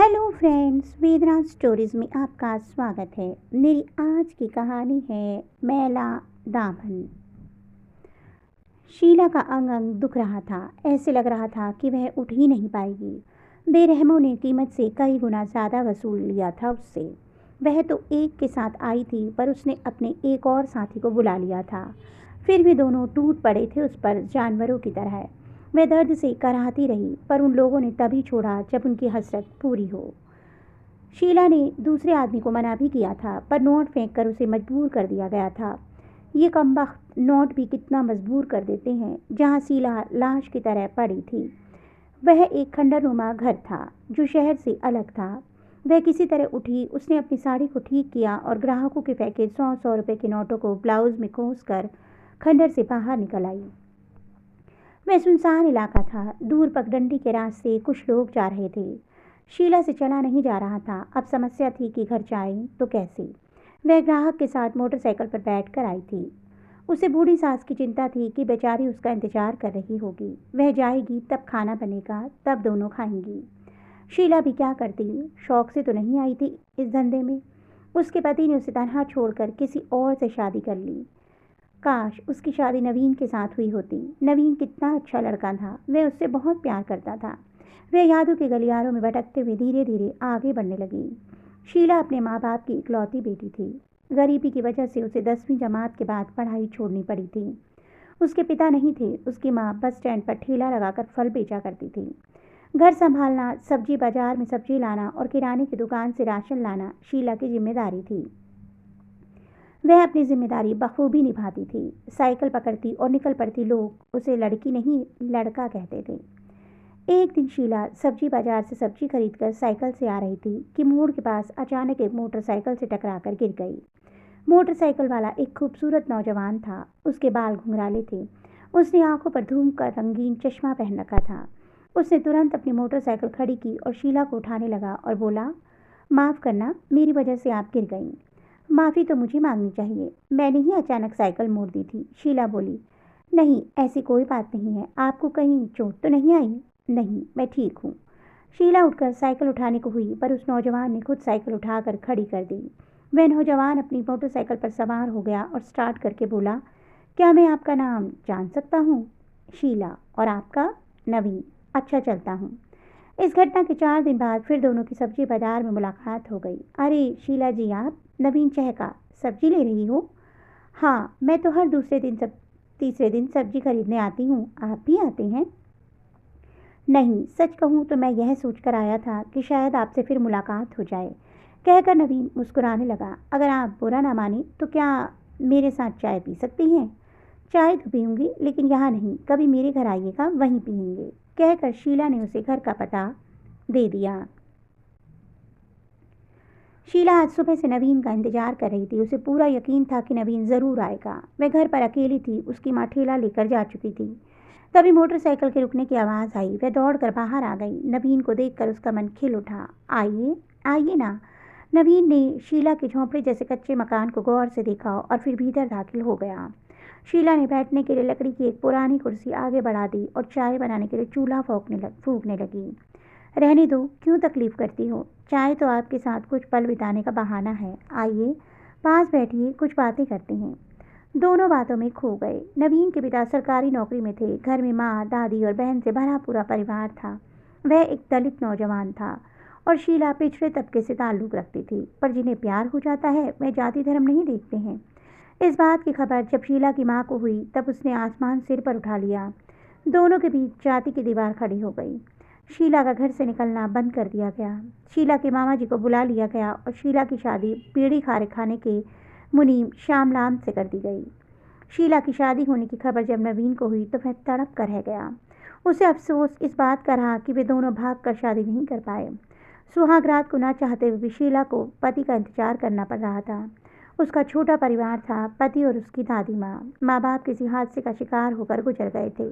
Hello friends, Vednath stories में आपका स्वागत है। मेरी आज की कहानी है मैला दामन। शीला का अंग अंग दुख रहा था। ऐसे लग रहा था कि वह उठ ही नहीं पाएगी। बेरहमों ने कीमत से कई गुना ज़्यादा वसूल लिया था उससे। वह तो एक के साथ आई थी, पर उसने अपने एक और साथी को बुला लिया था। फिर भी दोनों टूट पड़े थे उस पर जानवरों की तरह। वह दर्द से कराहती रही, पर उन लोगों ने तभी छोड़ा जब उनकी हसरत पूरी हो। शीला ने दूसरे आदमी को मना भी किया था, पर नोट फेंक कर उसे मजबूर कर दिया गया था। ये कमबख्त नोट भी कितना मजबूर कर देते हैं। जहाँ शीला लाश की तरह पड़ी थी, वह एक खंडरनुमा घर था जो शहर से अलग था। वह किसी तरह उठी। उसने अपनी साड़ी को ठीक किया और ग्राहकों के फेंके 100-100 रुपए के नोटों को ब्लाउज में खोस कर खंडर से बाहर निकल आई। वह सुनसान इलाका था। दूर पगडंडी के रास्ते कुछ लोग जा रहे थे। शीला से चला नहीं जा रहा था। अब समस्या थी कि घर जाए तो कैसे। वह ग्राहक के साथ मोटरसाइकिल पर बैठकर आई थी। उसे बूढ़ी सास की चिंता थी कि बेचारी उसका इंतजार कर रही होगी। वह जाएगी तब खाना बनेगा, तब दोनों खाएंगी। शीला भी क्या करती, शौक से तो नहीं आई थी इस धंधे में। उसके पति ने उसे तनहा छोड़कर किसी और से शादी कर ली। काश उसकी शादी नवीन के साथ हुई होती। नवीन कितना अच्छा लड़का था। वह उससे बहुत प्यार करता था। वह यादों के गलियारों में भटकते हुए धीरे धीरे आगे बढ़ने लगी। शीला अपने माँ बाप की इकलौती बेटी थी। गरीबी की वजह से उसे 10वीं जमात के बाद पढ़ाई छोड़नी पड़ी थी। उसके पिता नहीं थे। उसकी माँ बस स्टैंड पर ठेला लगाकर फल बेचा करती थी। घर संभालना, सब्जी बाजार में सब्जी लाना और किराने की दुकान से राशन लाना शीला की जिम्मेदारी थी। वह अपनी जिम्मेदारी बखूबी निभाती थी। साइकिल पकड़ती और निकल पड़ती। लोग उसे लड़की नहीं लड़का कहते थे। एक दिन शीला सब्जी बाजार से सब्जी खरीदकर साइकिल से आ रही थी कि मोड़ के पास अचानक एक मोटरसाइकिल से टकराकर गिर गई। मोटरसाइकिल वाला एक खूबसूरत नौजवान था। उसके बाल घुंघराले थे। उसने आंखों पर धूम का रंगीन चश्मा पहन रखा था। उसने तुरंत अपनी मोटरसाइकिल खड़ी की और शीला को उठाने लगा और बोला, माफ़ करना, मेरी वजह से आप गिर गई। माफ़ी तो मुझे मांगनी चाहिए। मैंने ही अचानक साइकिल मोड़ दी थी। शीला बोली, नहीं, ऐसी कोई बात नहीं है। आपको कहीं चोट तो नहीं आई? नहीं, मैं ठीक हूँ। शीला उठकर साइकिल उठाने को हुई, पर उस नौजवान ने खुद साइकिल उठाकर खड़ी कर दी। वह नौजवान अपनी मोटरसाइकिल पर सवार हो गया और स्टार्ट करके बोला, क्या मैं आपका नाम जान सकता हूँ? शीला। और आपका? नवीन। अच्छा, चलता हूँ। इस घटना के 4 दिन बाद फिर दोनों की सब्जी बाजार में मुलाकात हो गई। अरे शीला जी, आप? नवीन चहका, सब्जी ले रही हो? हाँ, मैं तो हर तीसरे दिन सब्जी खरीदने आती हूँ। आप भी आते हैं? नहीं, सच कहूँ तो मैं यह सोचकर आया था कि शायद आपसे फिर मुलाकात हो जाए, कहकर नवीन मुस्कुराने लगा। अगर आप बुरा ना माने तो क्या मेरे साथ चाय पी सकती हैं? चाय तो पीऊँगी, लेकिन यहाँ नहीं। कभी मेरे घर आइएगा, वहीं पिएंगे, कहकर शीला ने उसे घर का पता दे दिया। शीला आज सुबह से नवीन का इंतजार कर रही थी। उसे पूरा यकीन था कि नवीन ज़रूर आएगा। वह घर पर अकेली थी। उसकी माँ ठेला लेकर जा चुकी थी। तभी मोटरसाइकिल के रुकने की आवाज़ आई। वह दौड़कर बाहर आ गई। नवीन को देखकर उसका मन खिल उठा। आइए, आइए ना। नवीन ने शीला के झोंपड़े जैसे कच्चे मकान को गौर से देखा और फिर भीतर दाखिल हो गया। शीला ने बैठने के लिए लकड़ी की एक पुरानी कुर्सी आगे बढ़ा दी और चाय बनाने के लिए चूल्हा फूंकने लगी। रहने दो, क्यों तकलीफ करती हो? चाय तो आपके साथ कुछ पल बिताने का बहाना है। आइए, पास बैठिए, कुछ बातें करते हैं। दोनों बातों में खो गए। नवीन के पिता सरकारी नौकरी में थे। घर में माँ, दादी और बहन से भरा पूरा परिवार था। वह एक दलित नौजवान था और शीला पिछड़े तबके से ताल्लुक़ रखती थी। पर जिन्हें प्यार हो जाता है, वह जाति धर्म नहीं देखते हैं। इस बात की खबर जब शीला की माँ को हुई, तब उसने आसमान सिर पर उठा लिया। दोनों के बीच जाति की दीवार खड़ी हो गई। शीला का घर से निकलना बंद कर दिया गया। शीला के मामा जी को बुला लिया गया और शीला की शादी बीड़ी खाने के मुनीम श्यामलाल से कर दी गई। शीला की शादी होने की खबर जब नवीन को हुई तो वह तड़प कर रह गया। उसे अफसोस इस बात का रहा कि वे दोनों भाग कर शादी नहीं कर पाए। सुहाग रात को ना चाहते हुए भी शीला को पति का इंतजार करना पड़ रहा था। उसका छोटा परिवार था। पति और उसकी दादी माँ बाप किसी हादसे का शिकार होकर गुजर गए थे।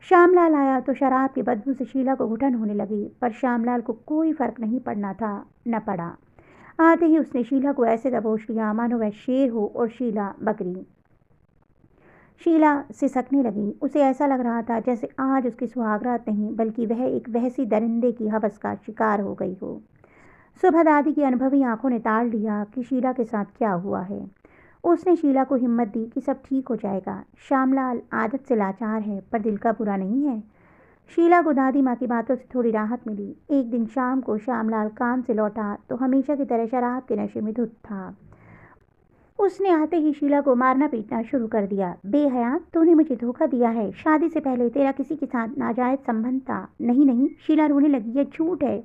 श्यामलाल आया तो शराब की बदबू से शीला को घुटन होने लगी, पर श्यामलाल को कोई फर्क नहीं पड़ना था, न पड़ा। आते ही उसने शीला को ऐसे दबोच लिया मानो वह शेर हो और शीला बकरी। शीला सिसकने लगी। उसे ऐसा लग रहा था जैसे आज उसकी सुहागरात नहीं, बल्कि वह एक वहसी दरिंदे की हवस का शिकार हो गई हो। सुबह दादी की अनुभवी आंखों ने ताड़ लिया कि शीला के साथ क्या हुआ है। उसने शीला को हिम्मत दी कि सब ठीक हो जाएगा। श्यामलाल आदत से लाचार है पर दिल का बुरा नहीं है। शीला को दादी माँ की बातों से थोड़ी राहत मिली। एक दिन शाम को श्यामलाल काम से लौटा तो हमेशा की तरह शराब के नशे में धुत था। उसने आते ही शीला को मारना पीटना शुरू कर दिया। बेहया, तूने मुझे धोखा दिया है। शादी से पहले तेरा किसी के साथ नाजायज संबंध था। नहीं नहीं, शीला रोने लगी, ये झूठ है।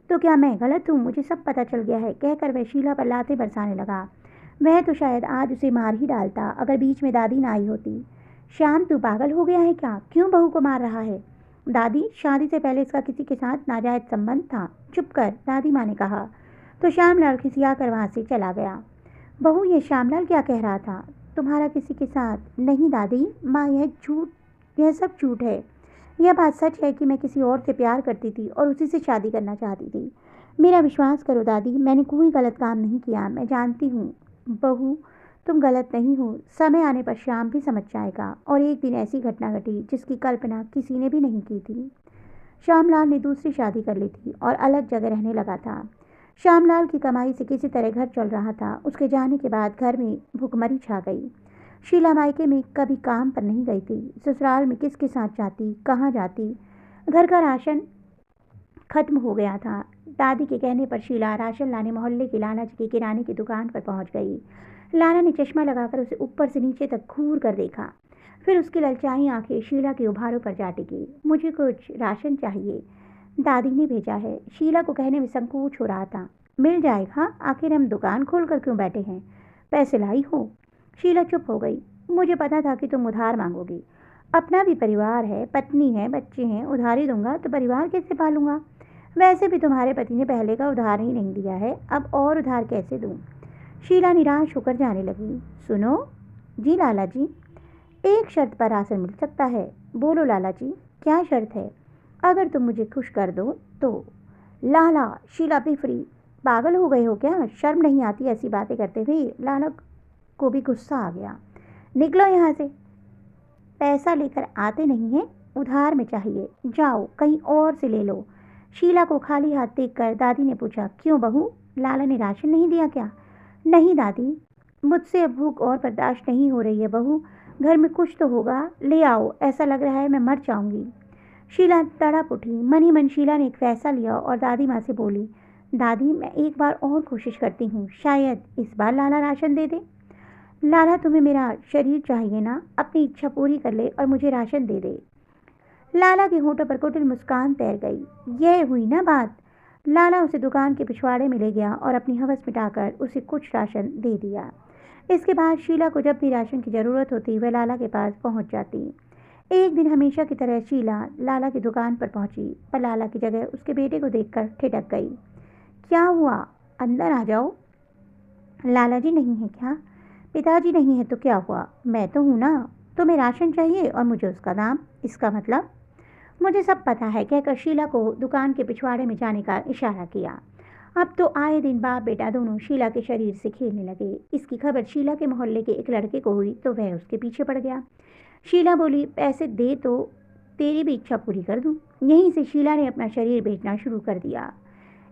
तो क्या मैं गलत हूँ? मुझे सब पता चल गया है, कहकर वह शीला पर लातें बरसाने लगा। वह तो शायद आज उसे मार ही डालता अगर बीच में दादी ना आई होती। श्याम, तू पागल हो गया है क्या? क्यों बहू को मार रहा है? दादी, शादी से पहले इसका किसी के साथ नाजायज संबंध था। चुप कर, दादी माँ ने कहा। तो श्यामलाल खिसिया कर वहाँ से चला गया। बहू, ये श्यामलाल क्या कह रहा था? तुम्हारा किसी के साथ? नहीं दादी माँ, यह सब झूठ है। यह बात सच है कि मैं किसी और से प्यार करती थी और उसी से शादी करना चाहती थी। मेरा विश्वास करो दादी, मैंने कोई गलत काम नहीं किया। मैं जानती हूँ बहू, तुम गलत नहीं हो। समय आने पर श्याम भी समझ जाएगा। और एक दिन ऐसी घटना घटी जिसकी कल्पना किसी ने भी नहीं की थी। श्यामलाल ने दूसरी शादी कर ली थी और अलग जगह रहने लगा था। श्यामलाल की कमाई से किसी तरह घर चल रहा था। उसके जाने के बाद घर में भुखमरी छा गई। शीला मायके में कभी काम पर नहीं गई थी। ससुराल में किसके साथ जाती, कहाँ जाती? घर का राशन खत्म हो गया था। दादी के कहने पर शीला राशन लाने मोहल्ले की लाला जी की किराने की दुकान पर पहुंच गई। लाला ने चश्मा लगाकर उसे ऊपर से नीचे तक घूर कर देखा। फिर उसकी ललचाई आंखें शीला के उभारों पर जा टिकी। मुझे कुछ राशन चाहिए, दादी ने भेजा है। शीला को कहने में संकोच हो रहा था। मिल जाएगा, आखिर हम दुकान खोल कर क्यों बैठे हैं? पैसे लाई हो? शीला चुप हो गई। मुझे पता था कि तुम उधार मांगोगी। अपना भी परिवार है, पत्नी है, बच्चे हैं। उधारी दूंगा तो परिवार कैसे पालूंगा? वैसे भी तुम्हारे पति ने पहले का उधार ही नहीं दिया है, अब और उधार कैसे दूं? शीला निराश होकर जाने लगी। सुनो। जी लाला जी। एक शर्त पर राशन मिल सकता है। बोलो लाला जी, क्या शर्त है? अगर तुम मुझे खुश कर दो तो। लाला, शीला बिफरी। पागल हो गए हो क्या? शर्म नहीं आती ऐसी बातें करते हुए? लाला को भी गुस्सा आ गया। निकलो यहाँ से। पैसा लेकर आते नहीं हैं, उधार में चाहिए। जाओ कहीं और से ले लो। शीला को खाली हाथ देखकर दादी ने पूछा, क्यों बहू, लाला ने राशन नहीं दिया क्या? नहीं दादी, मुझसे अब भूख और बर्दाश्त नहीं हो रही है बहू। घर में कुछ तो होगा, ले आओ। ऐसा लग रहा है मैं मर जाऊंगी। शीला तड़प उठी। मन ही मन शीला ने एक फैसला लिया और दादी माँ से बोली, दादी मैं एक बार और कोशिश करती हूँ, शायद इस बार लाला राशन दे दे। लाला, तुम्हें मेरा शरीर चाहिए ना? अपनी इच्छा पूरी कर ले और मुझे राशन दे दे। लाला के होठों पर कुटिल मुस्कान तैर गई। यह हुई ना बात। लाला उसे दुकान के पिछवाड़े में ले गया और अपनी हवस मिटाकर उसे कुछ राशन दे दिया। इसके बाद शीला को जब भी राशन की ज़रूरत होती वह लाला के पास पहुंच जाती। एक दिन हमेशा की तरह शीला लाला की दुकान पर पहुंची, पर लाला की जगह उसके बेटे को देखकर ठिठक गई। क्या हुआ? अंदर आ जाओ। लाला जी नहीं है क्या? पिताजी नहीं है तो क्या हुआ? मैं तो हूँ ना। तुम्हें राशन चाहिए और मुझे उसका दाम, इसका मतलब? मुझे सब पता है, कहकर शीला को दुकान के पिछवाड़े में जाने का इशारा किया। अब तो आए दिन बाप बेटा दोनों शीला के शरीर से खेलने लगे। इसकी खबर शीला के मोहल्ले के एक लड़के को हुई तो वह उसके पीछे पड़ गया। शीला बोली, पैसे दे तो तेरी भी इच्छा पूरी कर दूं। यहीं से शीला ने अपना शरीर बेचना शुरू कर दिया।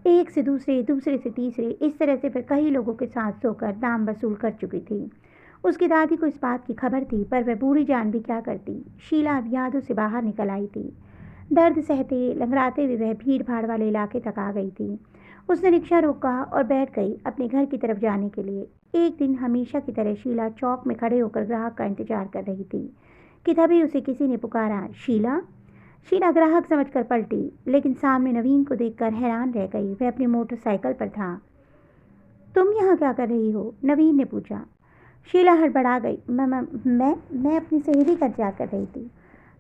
एक से दूसरे, दूसरे से तीसरे, इस तरह से वह कई लोगों के साथ सोकर दाम वसूल कर चुकी थी। उसकी दादी को इस बात की खबर थी, पर वह बूढ़ी जान भी क्या करती। शीला अब यादों से बाहर निकल आई थी। दर्द सहते लंगड़ाते हुए वह भीड़ भाड़ वाले इलाके तक आ गई थी। उसने रिक्शा रोका और बैठ गई अपने घर की तरफ जाने के लिए। एक दिन हमेशा की तरह शीला चौक में खड़े होकर ग्राहक का इंतजार कर रही थी कि तभी उसे किसी ने पुकारा, शीला। शीला ग्राहक समझकर पलटी, लेकिन सामने नवीन को देखकर हैरान रह गई। वह अपनी मोटरसाइकिल पर था। तुम यहाँ क्या कर रही हो? नवीन ने पूछा। शीला हड़बड़ा गई। मैं अपनी सहेली का इंतजार कर रही थी।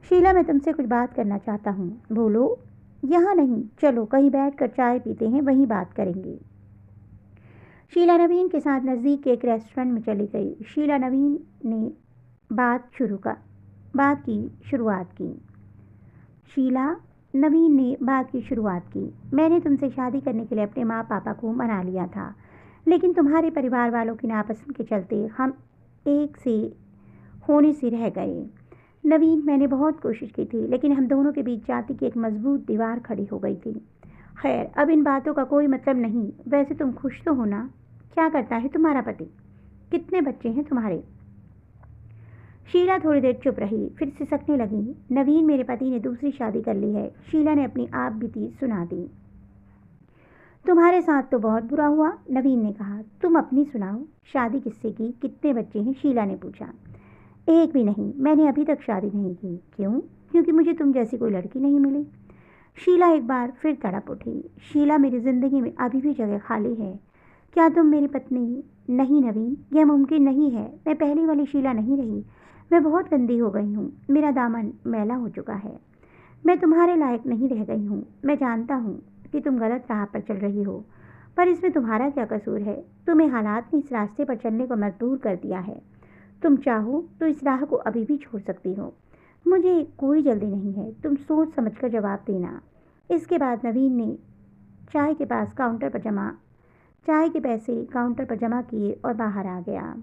शीला, मैं तुमसे कुछ बात करना चाहता हूँ। बोलो। यहाँ नहीं, चलो कहीं बैठकर चाय पीते हैं, वहीं बात करेंगे। शीला नवीन के साथ नज़दीक के एक रेस्टोरेंट में चली गई। शीला नवीन ने बात की शुरुआत की। शीला, नवीन ने बात की शुरुआत की। मैंने तुमसे शादी करने के लिए अपने माँ पापा को मना लिया था, लेकिन तुम्हारे परिवार वालों की नापसंद के चलते हम एक से होने से रह गए। नवीन, मैंने बहुत कोशिश की थी, लेकिन हम दोनों के बीच जाति की एक मजबूत दीवार खड़ी हो गई थी। खैर, अब इन बातों का कोई मतलब नहीं। वैसे तुम खुश तो हो ना? क्या करता है तुम्हारा पति? कितने बच्चे हैं तुम्हारे? शीला थोड़ी देर चुप रही, फिर सिसकने लगी। नवीन, मेरे पति ने दूसरी शादी कर ली है। शीला ने अपनी आप बीती सुना दी। तुम्हारे साथ तो बहुत बुरा हुआ, नवीन ने कहा। तुम अपनी सुनाओ। शादी किससे की? कितने बच्चे हैं? शीला ने पूछा। एक भी नहीं, मैंने अभी तक शादी नहीं की। क्यों? क्योंकि मुझे तुम जैसी कोई लड़की नहीं मिली। शीला एक बार फिर तड़प उठी। शीला, मेरी जिंदगी में अभी भी जगह खाली है। क्या तुम मेरी पत्नी? नहीं नवीन, यह मुमकिन नहीं है। मैं पहली वाली शीला नहीं रही। मैं बहुत गंदी हो गई हूँ। मेरा दामन मैला हो चुका है। मैं तुम्हारे लायक नहीं रह गई हूँ। मैं जानता हूँ कि तुम गलत राह पर चल रही हो, पर इसमें तुम्हारा क्या कसूर है? तुम्हें हालात ने इस रास्ते पर चलने को मजबूर कर दिया है। तुम चाहो तो इस राह को अभी भी छोड़ सकती हो। मुझे कोई जल्दी नहीं है। तुम सोच समझकर जवाब देना। इसके बाद नवीन ने चाय के पास काउंटर पर जमा चाय के पैसे काउंटर पर जमा किए और बाहर आ गया।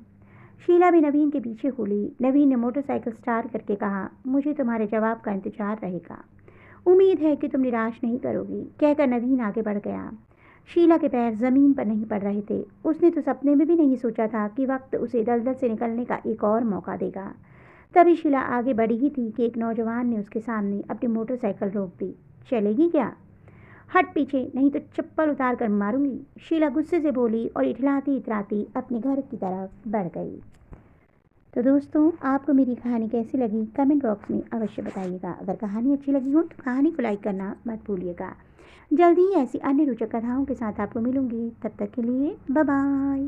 शीला भी नवीन के पीछे हो ली। नवीन ने मोटरसाइकिल स्टार्ट करके कहा, मुझे तुम्हारे जवाब का इंतजार रहेगा। उम्मीद है कि तुम निराश नहीं करोगी, कहकर नवीन आगे बढ़ गया। शीला के पैर जमीन पर नहीं पड़ रहे थे। उसने तो सपने में भी नहीं सोचा था कि वक्त उसे दलदल से निकलने का एक और मौका देगा। तभी शीला आगे बढ़ी ही थी कि एक नौजवान ने उसके सामने अपनी मोटरसाइकिल रोक दी। चलेगी क्या? हट पीछे, नहीं तो चप्पल उतार कर मारूंगी, शीला गुस्से से बोली और इठलाती इतराती अपने घर की तरफ बढ़ गई। तो दोस्तों, आपको मेरी कहानी कैसी लगी कमेंट बॉक्स में अवश्य बताइएगा। अगर कहानी अच्छी लगी हो तो कहानी को लाइक करना मत भूलिएगा। जल्दी ही ऐसी अन्य रोचक कथाओं के साथ आपको मिलूंगी। तब तक के लिए बाय बाय।